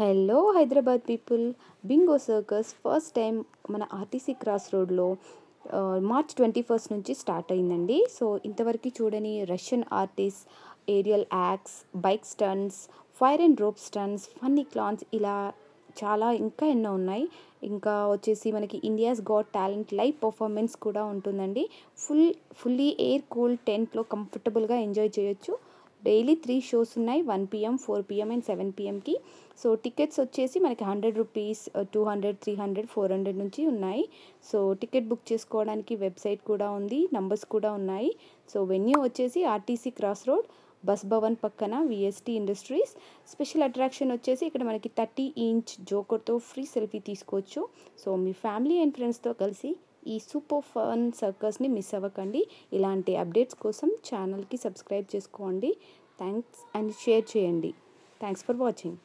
Hello Hyderabad people, bingo circus first time మన RTC cross రోడ్లో March 21 నుంచి స్టార్ట్ అయిందండి. సో ఇంతవరకు చూడని Russian artist, aerial acts, bike stunts, fire and rope stunts, funny clowns, ఇలా చాలా ఇంకా ఎన్నో ఉన్నాయి. ఇంకా వచ్చేసి మనకి India's got talent live performance కూడా ఉంటుందండి. ఫుల్లీ ఎయిర్ కూల్డ్ టెంట్లో కంఫర్టబుల్గా ఎంజాయ్ చేయొచ్చు. డైలీ 3 షోస్ ఉన్నాయి, 1 PM, 4 PM అండ్ 7 PMకి. సో టికెట్స్ వచ్చేసి మనకి 100 రూపీస్, 200, 300, 400 నుంచి ఉన్నాయి. సో టికెట్ బుక్ చేసుకోవడానికి వెబ్సైట్ కూడా ఉంది, నంబర్స్ కూడా ఉన్నాయి. సో వెన్యూ వచ్చేసి RTC cross road, bus Bhavan పక్కన విఎస్టీ ఇండస్ట్రీస్. స్పెషల్ అట్రాక్షన్ వచ్చేసి ఇక్కడ మనకి 30-inch జోకర్తో ఫ్రీ సెల్ఫీ తీసుకోవచ్చు. సో మీ ఫ్యామిలీ అండ్ ఫ్రెండ్స్తో కలిసి ఈ సూపర్ ఫన్ సర్కస్ని మిస్ అవ్వకండి. ఇలాంటి అప్డేట్స్ కోసం ఛానల్కి సబ్స్క్రైబ్ చేసుకోండి. థ్యాంక్స్ అండ్ షేర్ చేయండి. Thanks for watching.